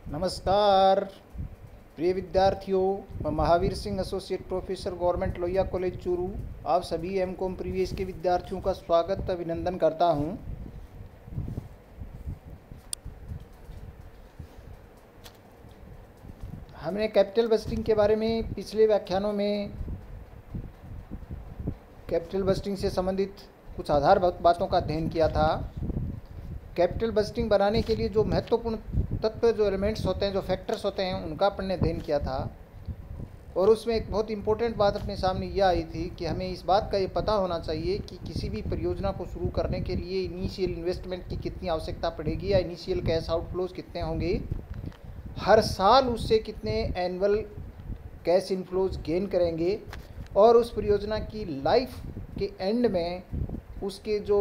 नमस्कार प्रिय विद्यार्थियों। मैं Mahavir Singh, associate professor, government Lohia college Churu, आप सभी एमकॉम प्रीवियस के विद्यार्थियों का स्वागत अभिनंदन करता हूं। हमने कैपिटल बजटिंग के बारे में पिछले व्याख्यानों में कैपिटल बजटिंग से संबंधित कुछ आधार बातों का अध्ययन किया था। कैपिटल बजटिंग बनाने के लिए जो महत्वपूर्ण तत्व, जो एलिमेंट्स होते हैं, जो फैक्टर्स होते हैं, उनका अपन ने अध्ययन किया था। और उसमें एक बहुत इंपॉर्टेंट बात अपने सामने ये आई थी कि हमें इस बात का ये पता होना चाहिए कि किसी भी परियोजना को शुरू करने के लिए इनिशियल इन्वेस्टमेंट की कितनी आवश्यकता पड़ेगी या इनिशियल कैश आउटफ्लोज कितने होंगे, हर साल उससे कितने एनुअल कैश इनफ्लोज गेन करेंगे, और उस परियोजना की लाइफ के एंड में उसके जो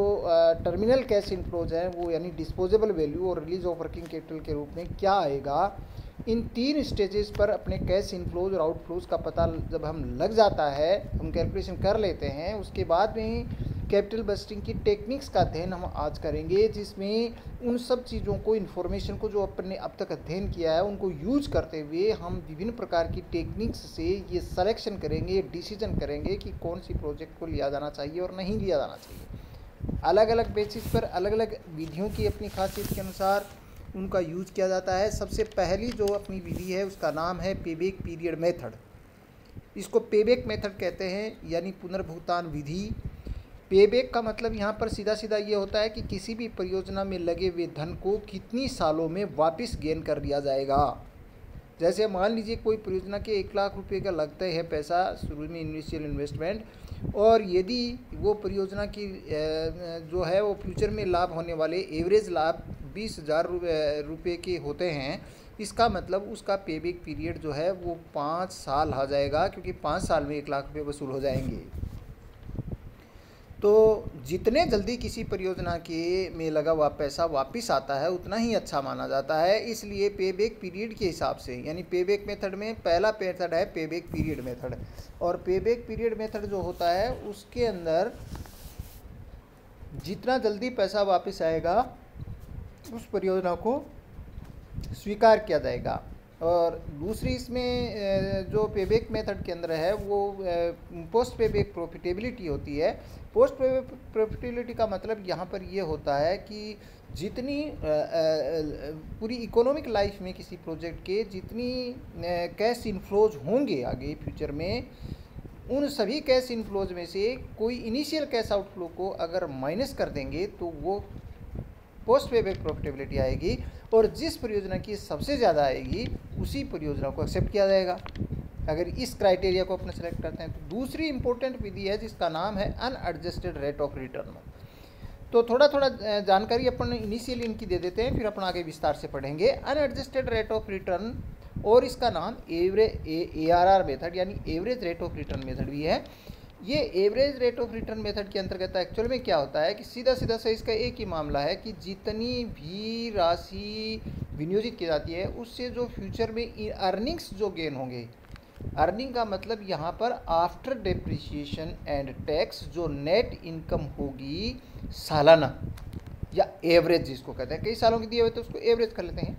टर्मिनल कैश इनफ्लोज हैं वो यानी डिस्पोजेबल वैल्यू और रिलीज ऑफ वर्किंग कैपिटल के रूप में क्या आएगा। इन तीन स्टेजेस पर अपने कैश इनफ्लोज और आउटफ्लोज का पता जब हम लग जाता है, हम कैलकुलेशन कर लेते हैं, उसके बाद में कैपिटल बजटिंग की टेक्निक्स का अध्ययन हम आज करेंगे, जिसमें उन सब चीज़ों को, इन्फॉर्मेशन को जो अपन ने अब तक अध्ययन किया है, उनको यूज करते हुए हम विभिन्न प्रकार की टेक्निक्स से ये सिलेक्शन करेंगे, ये डिसीजन करेंगे कि कौन सी प्रोजेक्ट को लिया जाना चाहिए और नहीं लिया जाना चाहिए। अलग अलग बेसिस पर अलग अलग विधियों की अपनी खासियत के अनुसार उनका यूज किया जाता है। सबसे पहली जो अपनी विधि है उसका नाम है पेबैक पीरियड मेथड। इसको पेबैक मेथड कहते हैं, यानी पुनर्भुगतान विधि। पेबैक का मतलब यहाँ पर सीधा सीधा ये होता है कि किसी भी परियोजना में लगे हुए धन को कितनी सालों में वापस गेन कर लिया जाएगा। जैसे मान लीजिए कोई परियोजना के 1 लाख रुपए का लगता है पैसा शुरू में, इनिशियल इन्वेस्टमेंट, और यदि वो परियोजना की जो है वो फ्यूचर में लाभ होने वाले एवरेज लाभ 20,000 रुपये के होते हैं, इसका मतलब उसका पेबैक पीरियड जो है वो 5 साल आ जाएगा, क्योंकि 5 साल में 1 लाख रुपये वसूल हो जाएंगे। तो जितने जल्दी किसी परियोजना के में लगा हुआ पैसा वापस आता है उतना ही अच्छा माना जाता है। इसलिए पेबैक पीरियड के हिसाब से, यानी पेबैक मेथड में पहला मेथड है पेबैक पीरियड मेथड, और पेबैक पीरियड मेथड जो होता है उसके अंदर जितना जल्दी पैसा वापस आएगा उस परियोजना को स्वीकार किया जाएगा। और दूसरी इसमें जो पेबैक मेथड के अंदर है वो पोस्ट पेबैक प्रॉफिटेबिलिटी होती है। पोस्ट प्रॉफिटेबिलिटी का मतलब यहाँ पर ये होता है कि जितनी पूरी इकोनॉमिक लाइफ में किसी प्रोजेक्ट के जितनी कैश इनफ्लोज होंगे आगे फ्यूचर में, उन सभी कैश इनफ्लोज में से कोई इनिशियल कैश आउटफ्लो को अगर माइनस कर देंगे तो वो पोस्ट पेबैक प्रॉफिटेबिलिटी आएगी, और जिस परियोजना की सबसे ज़्यादा आएगी उसी परियोजना को एक्सेप्ट किया जाएगा, अगर इस क्राइटेरिया को अपने सेलेक्ट करते हैं। तो दूसरी इंपॉर्टेंट विधि है जिसका नाम है अनएडजस्टेड रेट ऑफ रिटर्न। तो थोड़ा थोड़ा जानकारी अपन इनिशियली इनकी दे देते हैं, फिर अपन आगे विस्तार से पढ़ेंगे। अनएडजस्टेड रेट ऑफ रिटर्न, और इसका नाम ARR मेथड यानी average rate of return method भी है। ये average rate of return method के अंतर्गत एक्चुअल में क्या होता है कि सीधा सीधा से इसका एक ही मामला है कि जितनी भी राशि विनियोजित की जाती है उससे जो फ्यूचर में अर्निंग्स जो गेन होंगे, अर्निंग का मतलब यहाँ पर आफ्टर डेप्रिसिएशन एंड टैक्स जो नेट इनकम होगी सालाना, या एवरेज जिसको कहते हैं, कई सालों की दिए हुए तो उसको एवरेज कर लेते हैं,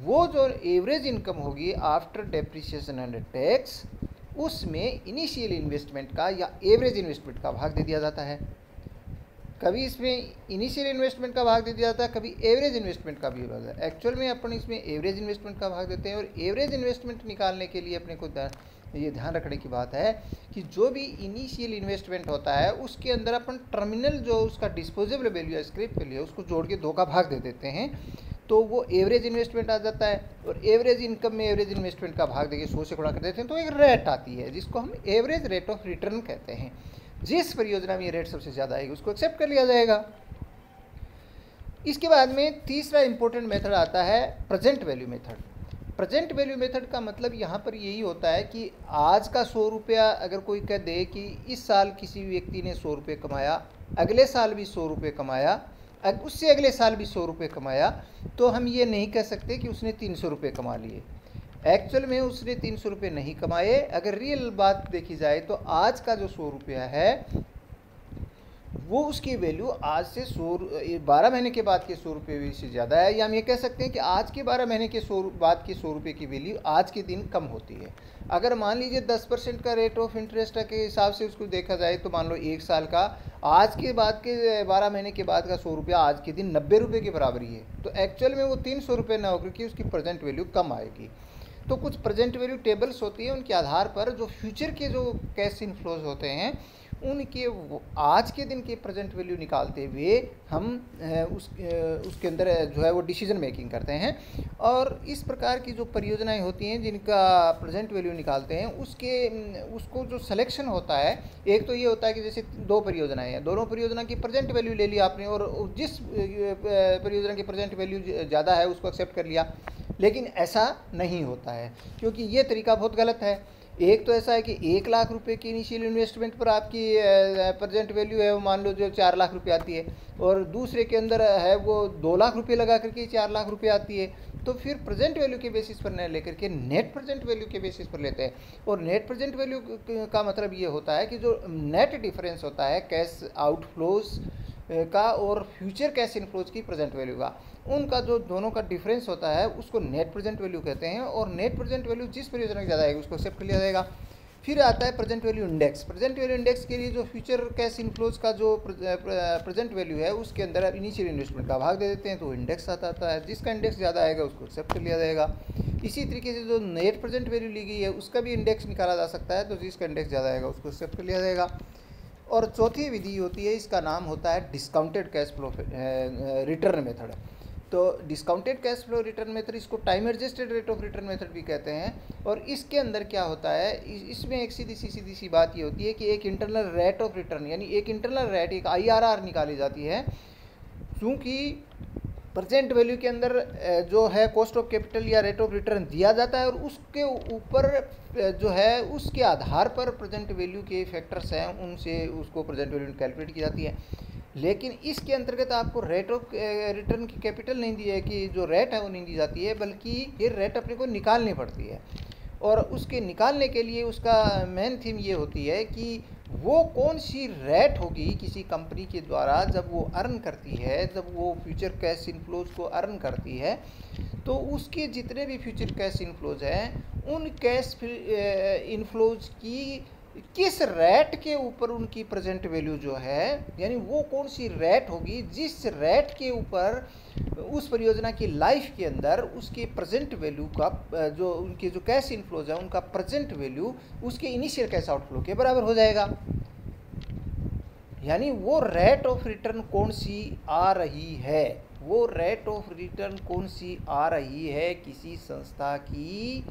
वो जो एवरेज इनकम होगी आफ्टर डेप्रिसिएशन एंड टैक्स, उसमें इनिशियल इन्वेस्टमेंट का या एवरेज इन्वेस्टमेंट का भाग दे दिया जाता है। कभी इसमें इनिशियल इन्वेस्टमेंट का भाग दे दिया जाता है, कभी एवरेज इन्वेस्टमेंट का भी भाग है। एक्चुअल में अपन इसमें एवरेज इन्वेस्टमेंट का भाग देते हैं, और एवरेज इन्वेस्टमेंट निकालने के लिए अपने को ये ध्यान रखने की बात है कि जो भी इनिशियल इन्वेस्टमेंट होता है उसके अंदर अपन टर्मिनल जो उसका डिस्पोजेबल वैल्यू है, स्क्रैप वैल्यू है, उसको जोड़ के 2 का भाग दे देते हैं, तो वो एवरेज इन्वेस्टमेंट आ जाता है। और एवरेज इनकम में एवरेज इन्वेस्टमेंट का भाग देके 100 से गुणा कर देते हैं, तो एक रेट आती है जिसको हम एवरेज रेट ऑफ रिटर्न कहते हैं। जिस परियोजना में ये रेट सबसे ज़्यादा आएगी उसको एक्सेप्ट कर लिया जाएगा। इसके बाद में तीसरा इंपॉर्टेंट मेथड आता है present value method. Present value method का मतलब यहाँ पर यही होता है कि आज का 100 रुपया अगर कोई कह दे कि इस साल किसी व्यक्ति ने 100 रुपये कमाया, अगले साल भी 100 रुपये कमाया, उससे अगले साल भी 100 रुपये कमाया, तो हम ये नहीं कह सकते कि उसने 300 रुपये कमा लिए। एक्चुअल में उसने 300 रुपये नहीं कमाए। अगर रियल बात देखी जाए तो आज का जो 100 रुपया है वो उसकी वैल्यू आज से 12 महीने के बाद के 100 रुपये से ज़्यादा है, या हम ये कह सकते हैं कि आज के 12 महीने के बाद के 100 रुपये की वैल्यू आज के दिन कम होती है। अगर मान लीजिए 10% का रेट ऑफ इंटरेस्ट के हिसाब से उसको देखा जाए तो मान लो 1 साल का आज के बाद के 12 महीने के बाद का 100 रुपया आज के दिन 90 रुपये के बराबर ही है, तो एक्चुअल में वो 300 रुपये ना होकर के उसकी प्रेजेंट वैल्यू कम आएगी। तो कुछ प्रेजेंट वैल्यू टेबल्स होती है, उनके आधार पर जो फ्यूचर के जो कैश इनफ्लोज होते हैं उनके आज के दिन के प्रेजेंट वैल्यू निकालते हुए हम उसके अंदर जो है वो डिसीजन मेकिंग करते हैं। और इस प्रकार की जो परियोजनाएं होती हैं जिनका प्रेजेंट वैल्यू निकालते हैं उसको जो सिलेक्शन होता है, एक तो ये होता है कि जैसे 2 परियोजनाएं हैं, दोनों परियोजना की प्रेजेंट वैल्यू ले लिया आपने और जिस परियोजना की प्रेजेंट वैल्यू ज़्यादा है उसको एक्सेप्ट कर लिया। लेकिन ऐसा नहीं होता है, क्योंकि ये तरीका बहुत गलत है। एक तो ऐसा है कि 1 लाख रुपए की इनिशियल इन्वेस्टमेंट पर आपकी प्रेजेंट वैल्यू है वो मान लो जो 4 लाख रुपए आती है, और दूसरे के अंदर है वो 2 लाख रुपए लगा करके 4 लाख रुपए आती है। तो फिर प्रेजेंट वैल्यू के बेसिस पर न लेकर के नेट प्रेजेंट वैल्यू के बेसिस पर लेते हैं। और नेट प्रेजेंट वैल्यू का मतलब ये होता है कि जो नेट डिफरेंस होता है कैश आउटफ्लोज का और फ्यूचर कैश इनफ्लोज की प्रेजेंट वैल्यू का, उनका जो दोनों का डिफरेंस होता है उसको नेट प्रेजेंट वैल्यू कहते हैं। और नेट प्रेजेंट वैल्यू जिस परियोजना की ज़्यादा आएगी उसको एक्सेप्ट कर लिया जाएगा। फिर आता है present value index. Present value index के लिए जो फ्यूचर कैश इनफ्लोज का जो प्रेजेंट वैल्यू है उसके अंदर इनिशियल इन्वेस्टमेंट का भाग दे देते हैं, तो इंडेक्स आता है। जिसका इंडेक्स ज़्यादा आएगा उसको एक्सेप्ट कर लिया जाएगा। इसी तरीके से जो नेट प्रेजेंट वैल्यू ली गई है उसका भी इंडेक्स निकाला जा सकता है, तो जिसका इंडेक्स ज़्यादा आएगा उसको एक्सेप्ट कर लिया जाएगा। और चौथी विधि होती है, इसका नाम होता है discounted cash flow return method. तो discounted cash flow return method, इसको time adjusted rate of return method भी कहते हैं। और इसके अंदर क्या होता है, इसमें एक सीधी सी बात ये होती है कि एक इंटरनल रेट ऑफ रिटर्न यानी एक इंटरनल रेट, एक IRR निकाली जाती है। चूँकि प्रेजेंट वैल्यू के अंदर जो है कॉस्ट ऑफ कैपिटल या रेट ऑफ रिटर्न दिया जाता है, और उसके ऊपर जो है उसके आधार पर प्रेजेंट वैल्यू के फैक्टर्स हैं उनसे उसको प्रेजेंट वैल्यू कैलकुलेट की जाती है। लेकिन इसके अंतर्गत आपको रेट ऑफ रिटर्न की कैपिटल नहीं दी है कि जो रेट है वो नहीं दी जाती है, बल्कि ये रेट अपने को निकालनी पड़ती है। और उसके निकालने के लिए उसका मेन थीम ये होती है कि वो कौन सी रेट होगी किसी कंपनी के द्वारा जब वो अर्न करती है, जब वो फ्यूचर कैश इनफ्लोज को अर्न करती है, तो उसके जितने भी फ्यूचर कैश इनफ्लोज हैं उन कैश इनफ्लोज की किस रेट के ऊपर उनकी प्रेजेंट वैल्यू जो है, यानी वो कौन सी रेट होगी जिस रेट के ऊपर उस परियोजना की लाइफ के अंदर उसके प्रेजेंट वैल्यू का जो उनके जो कैश इनफ्लोज है उनका प्रेजेंट वैल्यू उसके इनिशियल कैश आउटफ्लो के बराबर हो जाएगा। यानी वो रेट ऑफ रिटर्न कौन सी आ रही है, वो रेट ऑफ रिटर्न कौन सी आ रही है किसी संस्था की,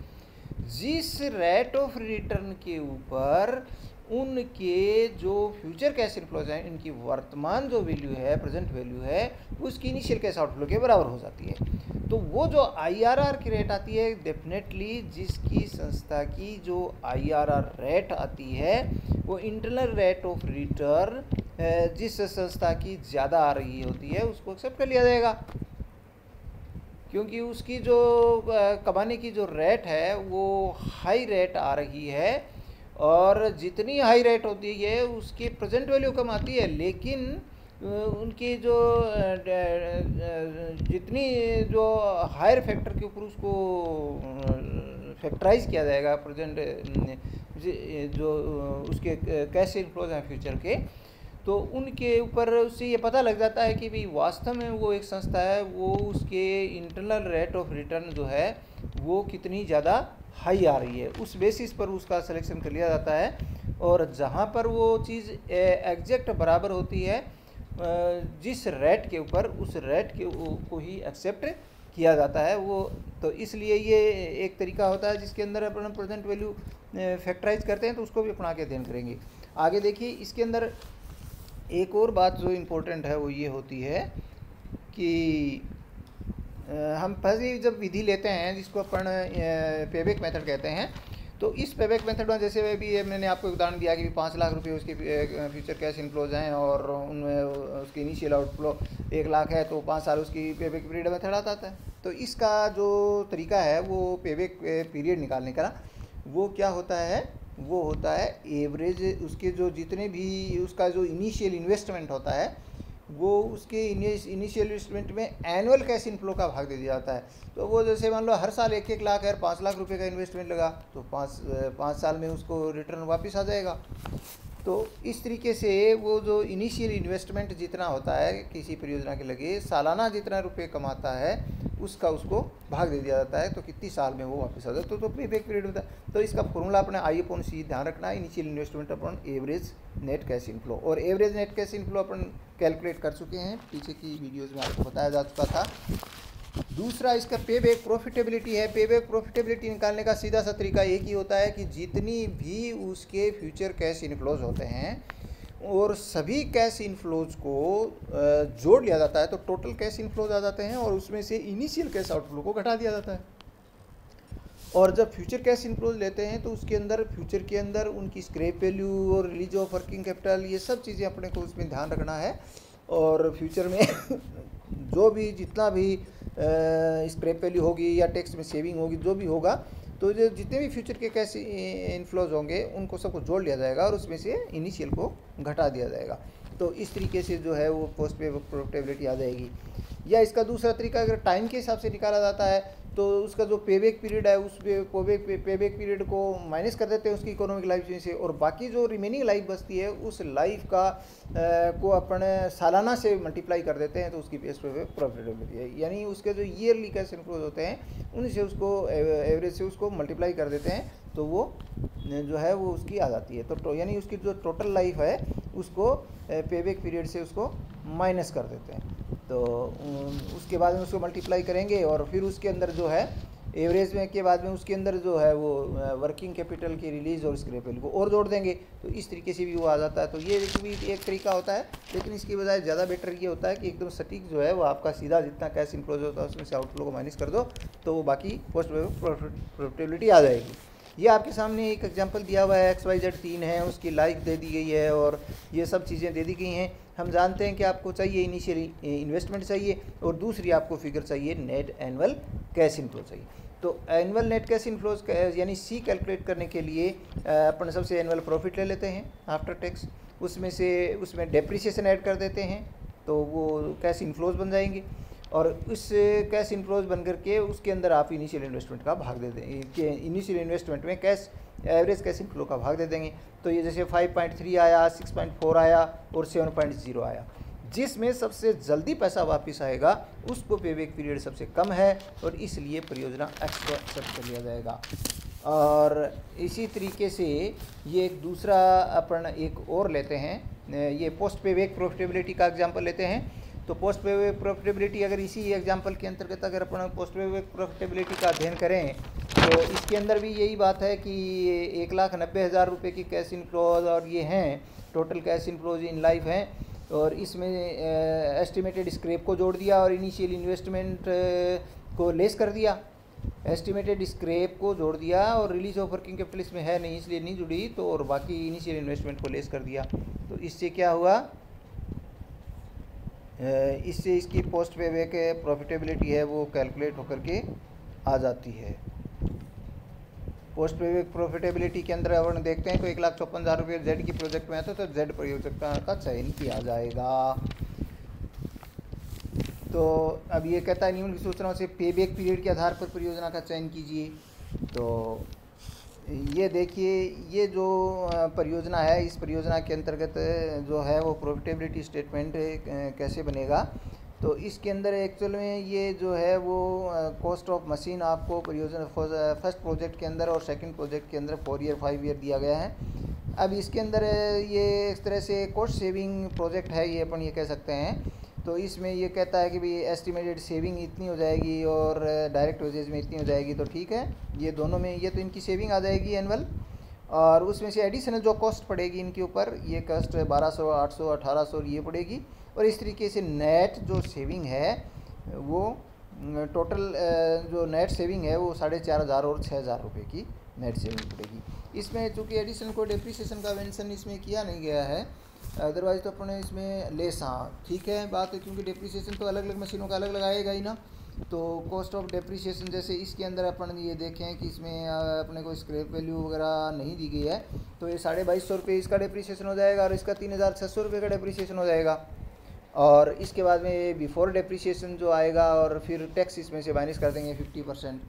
जिस रेट ऑफ रिटर्न के ऊपर उनके जो फ्यूचर कैश इनफ्लोज हैं इनकी वर्तमान जो वैल्यू है, प्रेजेंट वैल्यू है, उसकी इनिशियल कैश आउटफ्लो के बराबर हो जाती है। तो वो जो IRR की रेट आती है, डेफिनेटली जिसकी संस्था की जो IRR रेट आती है वो इंटरनल रेट ऑफ रिटर्न जिस संस्था की ज़्यादा आ रही होती है उसको एक्सेप्ट कर लिया जाएगा, क्योंकि उसकी जो कमाने की जो रेट है वो हाई रेट आ रही है। और जितनी हाई रेट होती है उसकी प्रेजेंट वैल्यू कम आती है, लेकिन उनकी जो जितनी जो हायर फैक्टर के ऊपर उसको फैक्टराइज किया जाएगा प्रेजेंट जो उसके कैश इनफ्लोज हैं फ्यूचर के, तो उनके ऊपर उससे ये पता लग जाता है कि भाई वास्तव में वो एक संस्था है, वो उसके इंटरनल रेट ऑफ रिटर्न जो है वो कितनी ज़्यादा हाई आ रही है, उस बेसिस पर उसका सिलेक्शन कर लिया जाता है। और जहाँ पर वो चीज़ एग्जैक्ट बराबर होती है जिस रेट के ऊपर, उस रेट के को ही एक्सेप्ट किया जाता है वो। तो इसलिए ये एक तरीका होता है जिसके अंदर अपन प्रेजेंट वैल्यू फैक्टराइज करते हैं, तो उसको भी अपना के अध्ययन करेंगे। आगे देखिए, इसके अंदर एक और बात जो इम्पोर्टेंट है वो ये होती है कि हम पहले जब विधि लेते हैं जिसको अपन पेबैक मेथड कहते हैं, तो इस पेबैक मेथड में जैसे भी मैंने आपको उदाहरण दिया कि 5 लाख रुपए उसके फ्यूचर कैश इनफ्लोज हैं और उनमें उसकी इनिशियल आउटफ्लो 1 लाख है, तो 5 साल उसकी पेबैक पीरियड मेथड आता है। तो इसका जो तरीका है वो पेबैक पीरियड निकालने का, वो क्या होता है, वो होता है एवरेज, उसके जो जितने भी उसका जो इनिशियल इन्वेस्टमेंट होता है वो उसके इनिशियल इन्वेस्टमेंट में एनुअल कैश इनफ्लो का भाग दे दिया जाता है। तो वो जैसे मान लो हर साल 1-1 लाख है, 5 लाख रुपए का इन्वेस्टमेंट लगा तो 5 साल में उसको रिटर्न वापस आ जाएगा। तो इस तरीके से वो जो इनिशियल इन्वेस्टमेंट जितना होता है किसी परियोजना के लगे, सालाना जितना रुपए कमाता है उसका उसको भाग दे दिया जाता है, तो कितनी साल में वो वापस आ जाता है। तो पे बैक पीरियड होता है। तो इसका फॉर्मूला अपने I/C ध्यान रखना है, initial investment upon average net cash inflow. और एवरेज नेट कैश इनफ्लो अपन कैलकुलेट कर चुके हैं, पीछे की वीडियोज़ में आपको बताया जा चुका था। दूसरा इसका पे बैक प्रॉफिटेबिलिटी है। पे बैक प्रॉफिटेबिलिटी निकालने का सीधा सा तरीका एक ही होता है कि जितनी भी उसके फ्यूचर कैश इनफ्लोज होते हैं और सभी कैश इनफ्लोज को जोड़ लिया जाता है तो टोटल कैश इनफ्लोज आ जाते हैं, और उसमें से इनिशियल कैश आउटफ्लो को घटा दिया जाता है। और जब फ्यूचर कैश इनफ्लोज लेते हैं तो उसके अंदर फ्यूचर के अंदर उनकी स्क्रैप वैल्यू और रिलीज ऑफ वर्किंग कैपिटल, ये सब चीज़ें अपने को उसमें ध्यान रखना है। और फ्यूचर में जो भी जितना भी स्क्रैप वैल्यू होगी या टैक्स में सेविंग होगी, जो भी होगा, तो जो जितने भी फ्यूचर के कैश इनफ्लोज होंगे उनको सबको जोड़ लिया जाएगा और उसमें से इनिशियल को घटा दिया जाएगा। तो इस तरीके से जो है वो पोस्ट पे प्रॉफिटेबिलिटी आ जाएगी। या इसका दूसरा तरीका अगर टाइम के हिसाब से निकाला जाता है तो उसका जो पेबैक पीरियड है उस पेबैक पीरियड को माइनस कर देते हैं उसकी इकोनॉमिक लाइफ में से, और बाकी जो रिमेनिंग लाइफ बचती है उस लाइफ का को अपन सालाना से मल्टीप्लाई कर देते हैं, तो उसकी बेस पे प्रॉफिटेबिलिटी है। यानी उसके जो ईयरली कैश इनफ्लोज होते हैं उनसे उसको एवरेज से उसको मल्टीप्लाई कर देते हैं, तो वो जो है वो उसकी आ जाती है। तो यानी उसकी जो टोटल लाइफ है उसको पेबैक पीरियड से उसको माइनस कर देते हैं। तो उसके बाद में उसको मल्टीप्लाई करेंगे और फिर उसके अंदर जो है एवरेज में के बाद में उसके अंदर जो है वो वर्किंग कैपिटल की रिलीज और स्क्रैप वैल्यू को और जोड़ देंगे, तो इस तरीके से भी वो आ जाता है। तो ये भी एक तरीका होता है, लेकिन इसकी बजाय ज़्यादा बेटर ये होता है कि एकदम सटीक जो है वो आपका सीधा जितना कैश इनफ्लोज होता है उसमें से आउटफ्लो को माइनस कर दो, तो वो बाकी पोस्ट प्रॉफिटेबिलिटी आ जाएगी। ये आपके सामने एक एग्जांपल दिया हुआ है, XYZ 3 है, उसकी लाइफ दे दी गई है और ये सब चीज़ें दे दी गई हैं। हम जानते हैं कि आपको चाहिए इनिशियल इन्वेस्टमेंट चाहिए और दूसरी आपको फिगर चाहिए नेट एनुअल कैश इनफ्लो चाहिए। तो एनुअल नेट कैश इनफ्लोज यानी C कैलकुलेट करने के लिए अपन सबसे एनुअल प्रॉफिट ले लेते हैं आफ्टर टैक्स, उसमें डेप्रिसिएशन ऐड कर देते हैं तो वो कैश इनफ्लोज बन जाएंगे, और उस कैश इनफ्लोज बन करके उसके अंदर आप इनिशियल इन्वेस्टमेंट का भाग दे देंगे, इनिशियल इन्वेस्टमेंट में कैश एवरेज कैश इनफ्लो का भाग दे देंगे। तो ये जैसे 5.3 आया, 6.4 आया और 7.0 आया। जिसमें सबसे जल्दी पैसा वापस आएगा उसको पेबैक पीरियड सबसे कम है और इसलिए परियोजना एक्स को एक्सेप्ट कर लिया जाएगा। और इसी तरीके से ये एक दूसरा अपन एक और लेते हैं, ये पोस्ट पेबैक प्रॉफिटेबिलिटी का एग्जांपल लेते हैं। तो पोस्ट पेबैक प्रॉफिटेबिलिटी अगर इसी एग्जांपल के अंतर्गत अगर अपन पोस्ट पेबैक प्रॉफिटेबिलिटी का अध्ययन करें तो इसके अंदर भी यही बात है कि 1,90,000 रुपये की कैश इनफ्लोज और ये हैं total cash inflows in life हैं, और इसमें एस्टिमेटेड स्क्रैप को जोड़ दिया और इनिशियल इन्वेस्टमेंट को लेस कर दिया, एस्टिमेटेड स्क्रैप को जोड़ दिया और रिलीज ऑफ वर्किंग कैपिटल इसमें है नहीं इसलिए नहीं जुड़ी, तो और बाकी इनिशियल इन्वेस्टमेंट को लेस कर दिया। तो इससे क्या हुआ, इससे इसकी पोस्ट पेबैक प्रॉफिटेबिलिटी है वो कैलकुलेट होकर के आ जाती है। पोस्ट पेबैक प्रॉफिटेबिलिटी के अंदर अपन देखते हैं तो 1,54,000 रुपये जेड की प्रोजेक्ट में आता है तो जेड परियोजना का चयन किया जाएगा। तो अब ये कहता है निम्न की सूचनाओं से पेबैक पीरियड के आधार पर परियोजना का चयन कीजिए। तो ये देखिए, ये जो परियोजना है इस परियोजना के अंतर्गत जो है वो प्रॉफिटेबिलिटी स्टेटमेंट कैसे बनेगा, तो इसके अंदर एक्चुअल में ये जो है वो कॉस्ट ऑफ मशीन आपको परियोजना फर्स्ट प्रोजेक्ट के अंदर और सेकंड प्रोजेक्ट के अंदर 4 ईयर 5 ईयर दिया गया है। अब इसके अंदर ये इस तरह से कॉस्ट सेविंग प्रोजेक्ट है ये अपन ये कह सकते हैं। तो इसमें ये कहता है कि भाई एस्टिमेटेड सेविंग इतनी हो जाएगी और डायरेक्ट वेजेज में इतनी हो जाएगी, तो ठीक है ये दोनों में ये तो इनकी सेविंग आ जाएगी एनुअल, और उसमें से एडिशनल जो कॉस्ट पड़ेगी इनके ऊपर ये कॉस्ट 1,200 800 1,800 ये पड़ेगी, और इस तरीके से नेट जो सेविंग है वो टोटल जो नेट सेविंग है वो 4,500 और 6,000 रुपये की नेट सेविंग पड़ेगी। इसमें चूँकि एडिशनल को डेप्रिसिएशन का मेंशन इसमें किया नहीं गया है, अदरवाइज तो अपने इसमें लेस, हाँ ठीक है बात है, क्योंकि डेप्रिसिएशन तो अलग अलग मशीनों का अलग लगाएगा ही ना, तो कॉस्ट ऑफ डेप्रिसिएशन जैसे इसके अंदर अपन ये देखें कि इसमें अपने को स्क्रैप वैल्यू वगैरह नहीं दी गई है, तो ये 2250 रुपये इसका डेप्रिसिएशन हो जाएगा और इसका 3600 रुपये का डेप्रिसिएशन हो जाएगा। और इसके बाद में ये बिफोर डेप्रिसिएशन जो आएगा और फिर टैक्स इसमें से माइनस कर देंगे 50%,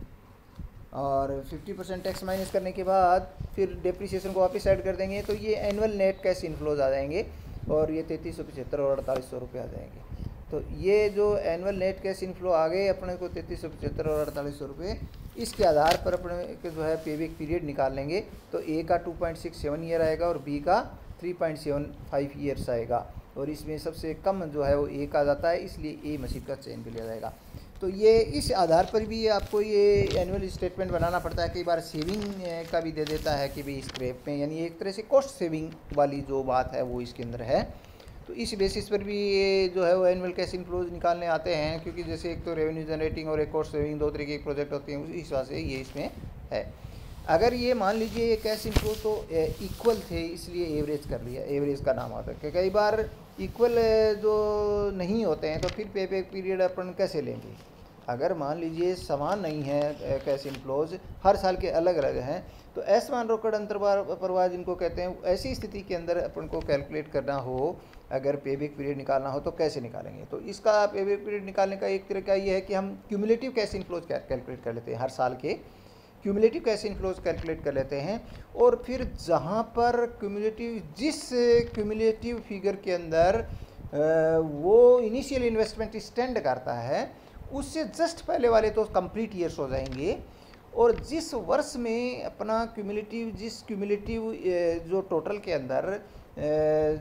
और 50% टैक्स माइनस करने के बाद फिर डेप्रिसिएशन को वापस ऐड कर देंगे, तो ये एनुअल नेट कैश इनफ्लोज आ जाएंगे और ये 3375 और 4800 रुपये आ जाएंगे। तो ये जो एनुअल नेट कैश इनफ्लो आ गए अपने को 3375 और 4800 रुपये, इसके आधार पर अपने के जो है पेबैक पीरियड निकाल लेंगे। तो ए का 2.67 ईयर आएगा और बी का 3.75 ईयर्स आएगा, और इसमें सबसे कम जो है वो ए का जाता है, इसलिए ए मशीन का चयन कर लिया जाएगा। तो ये इस आधार पर भी आपको ये एनुअल स्टेटमेंट बनाना पड़ता है। कई बार सेविंग का भी दे देता है कि भाई स्क्रैप में, यानी एक तरह से कॉस्ट सेविंग वाली जो बात है वो इसके अंदर है। तो इस बेसिस पर भी ये जो है वो एनुअल कैश इनफ्लोज निकालने आते हैं, क्योंकि जैसे एक तो रेवेन्यू जनरेटिंग और एक कॉस्ट सेविंग, दो तरीके के प्रोजेक्ट होते हैं, उस हिसाब से ये इसमें है। अगर ये मान लीजिए ये कैश इनफ्लो तो इक्वल थे, इसलिए एवरेज कर लिया, एवरेज का नाम आता है। कई बार इक्वल जो नहीं होते हैं तो फिर पेबैक पीरियड अपन कैसे लेंगे। अगर मान लीजिए समान नहीं है कैश इनफ्लोज, हर साल के अलग अलग हैं, तो असमान रोकड़ अंतर्प्रवाह जिनको कहते हैं, ऐसी स्थिति के अंदर अपन को कैलकुलेट करना हो, अगर पेबैक पीरियड निकालना हो तो कैसे निकालेंगे। तो इसका पेबैक पीरियड निकालने का एक तरीका ये है कि हम क्यूमुलेटिव कैश इनफ्लोज कैलकुलेट कर लेते हैं, हर साल के क्यूमुलेटिव कैश इनफ्लोज कैलकुलेट कर लेते हैं, और फिर जहाँ पर जिस क्यूमुलेटिव फिगर के अंदर वो इनिशियल इन्वेस्टमेंट स्टैंड करता है, उससे जस्ट पहले वाले तो कंप्लीट ईयर्स हो जाएंगे, और जिस वर्ष में अपना जिस क्यूमुलेटिव जो टोटल के अंदर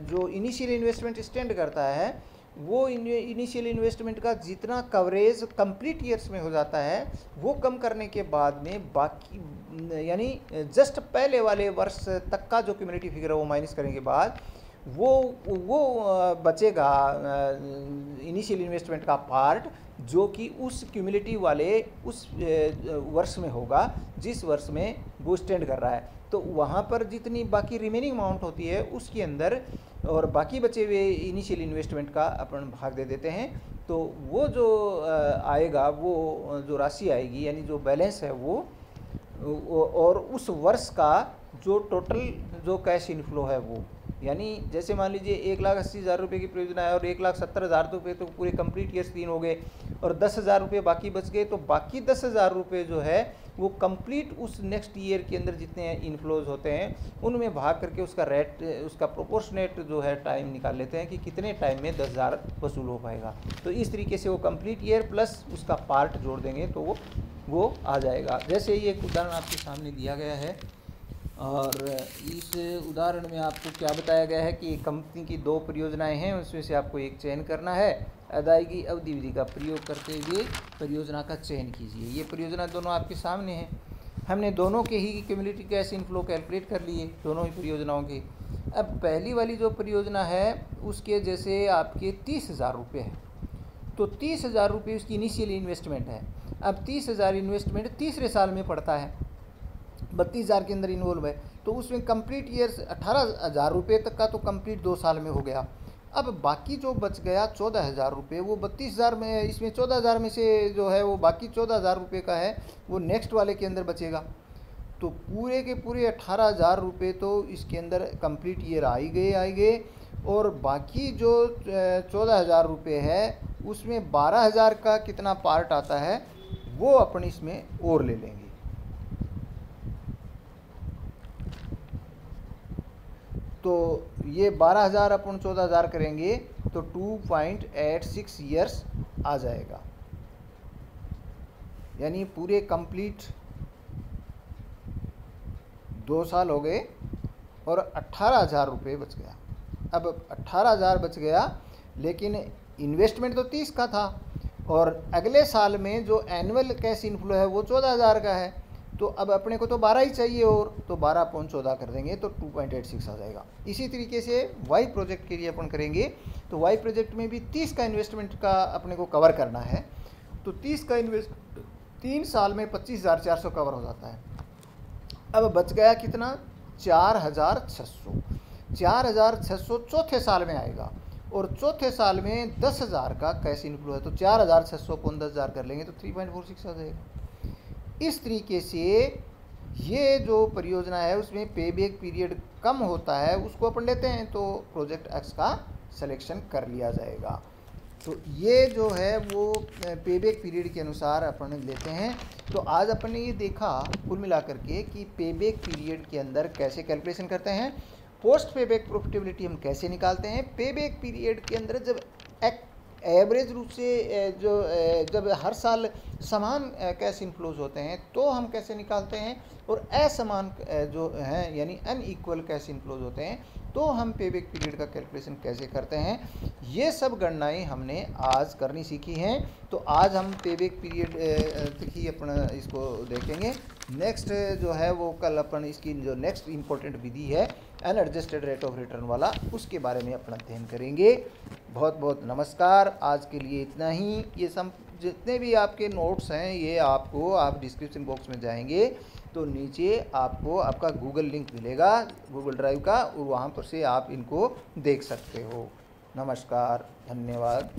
जो इनिशियल इन्वेस्टमेंट स्टैंड करता है, वो इनिशियल इन्वेस्टमेंट का जितना कवरेज कंप्लीट ईयर्स में हो जाता है, वो कम करने के बाद में बाकी यानी जस्ट पहले वाले वर्ष तक का जो क्यूमुलेटिव फिगर है वो माइनस करने के बाद वो बचेगा इनिशियल इन्वेस्टमेंट का पार्ट, जो कि उस क्यूमुलेटिव वाले उस वर्ष में होगा जिस वर्ष में वो स्टैंड कर रहा है। तो वहाँ पर जितनी बाकी रिमेनिंग अमाउंट होती है उसके अंदर और बाकी बचे हुए इनिशियल इन्वेस्टमेंट का अपन भाग दे देते हैं। तो वो जो आएगा, वो जो राशि आएगी यानी जो बैलेंस है वो और उस वर्ष का जो टोटल जो कैश इनफ्लो है वो, यानी जैसे मान लीजिए 1,80,000 रुपये की परियोजना है और 1,70,000 रुपये तो पूरे कंप्लीट ईयर्स 3 हो गए और 10,000 रुपये बाकी बच गए, तो बाकी 10,000 रुपये जो है वो कंप्लीट उस नेक्स्ट ईयर के अंदर जितने इनफ्लोज होते हैं उनमें भाग करके उसका रेट, उसका प्रोपोर्शनेट जो है टाइम निकाल लेते हैं कि कितने टाइम में 10,000 वसूल हो पाएगा। तो इस तरीके से वो कंप्लीट ईयर प्लस उसका पार्ट जोड़ देंगे तो वो आ जाएगा। जैसे ये एक उदाहरण आपके सामने दिया गया है, और इस उदाहरण में आपको क्या बताया गया है कि कंपनी की 2 परियोजनाएं हैं, उसमें से आपको एक चयन करना है। अदायगी अवधि विधि का प्रयोग करते हुए परियोजना का चयन कीजिए। ये परियोजना दोनों आपके सामने हैं। हमने दोनों के ही क्यूमुलेटिव कैश इनफ्लो कैलकुलेट कर लिए, दोनों ही परियोजनाओं के। अब पहली वाली जो परियोजना है उसके जैसे आपके 30,000 रुपये है, तो 30,000 रुपये उसकी इनिशियल इन्वेस्टमेंट है। अब 30,000 इन्वेस्टमेंट तीसरे साल में पड़ता है, 32,000 के अंदर इन्वॉल्व है, तो उसमें कंप्लीट ईयर्स 18,000 रुपये तक का तो कंप्लीट 2 साल में हो गया। अब बाकी जो बच गया 14,000 रुपये, वो 32,000 में, इसमें 14,000 में से जो है वो बाकी 14,000 रुपये का है वो नेक्स्ट वाले के अंदर बचेगा। तो पूरे के पूरे 18,000 रुपये तो इसके अंदर कंप्लीट ईयर आ ही गए, और बाकी जो 14,000 रुपये है उसमें 12,000 का कितना पार्ट आता है वो अपन इसमें और ले लेंगे। तो ये 12,000 अपन 14,000 करेंगे तो 2.86 ईयर्स आ जाएगा, यानी पूरे कंप्लीट 2 साल हो गए और 18,000 रुपये बच गया। अब 18,000 बच गया, लेकिन इन्वेस्टमेंट तो 30 का था और अगले साल में जो एनुअल कैश इनफ्लो है वो 14,000 का है, तो अब अपने को तो 12 ही चाहिए, और तो 12/14 कर देंगे तो 2.86 आ जाएगा। इसी तरीके से वाई प्रोजेक्ट के लिए अपन करेंगे, तो वाई प्रोजेक्ट में भी 30 का इन्वेस्टमेंट का अपने को कवर करना है, तो 30 का 3 साल में 25,400 कवर हो जाता है। अब बच गया कितना, 4,600 चौथे साल में आएगा, और चौथे साल में 10,000 का कैश इनफ्लो है, तो 4,600 को 10,000 कर लेंगे तो 3.46 आ जाएगा। इस तरीके से ये जो परियोजना है उसमें पे बैक पीरियड कम होता है, उसको अपन लेते हैं तो प्रोजेक्ट एक्स का सिलेक्शन कर लिया जाएगा। तो ये जो है वो पे बैक पीरियड के अनुसार अपन लेते हैं। तो आज अपन ने ये देखा कुल मिलाकर के कि पे बैक पीरियड के अंदर कैसे कैलकुलेशन करते हैं, पोस्ट पे बैक प्रॉफिटेबिलिटी हम कैसे निकालते हैं, पे बैक पीरियड के अंदर जब एवरेज रूप से जब हर साल समान कैश इनफ्लोज होते हैं तो हम कैसे निकालते हैं, और असमान जो हैं यानी अनइक्वल कैश इनफ्लोज होते हैं तो हम पे बैक पीरियड का कैलकुलेशन कैसे करते हैं। ये सब गणनाएं हमने आज करनी सीखी हैं। तो आज हम पे बैक पीरियड ही अपना इसको देखेंगे। नेक्स्ट जो है वो कल अपन इसकी जो नेक्स्ट इम्पोर्टेंट विधि है अनएडजस्टेड रेट ऑफ रिटर्न वाला, उसके बारे में अपना अध्ययन करेंगे। बहुत बहुत नमस्कार। आज के लिए इतना ही। ये सब जितने भी आपके नोट्स हैं ये आपको, आप डिस्क्रिप्शन बॉक्स में जाएंगे तो नीचे आपको आपका गूगल लिंक मिलेगा, गूगल ड्राइव का, और वहाँ पर से आप इनको देख सकते हो। नमस्कार, धन्यवाद।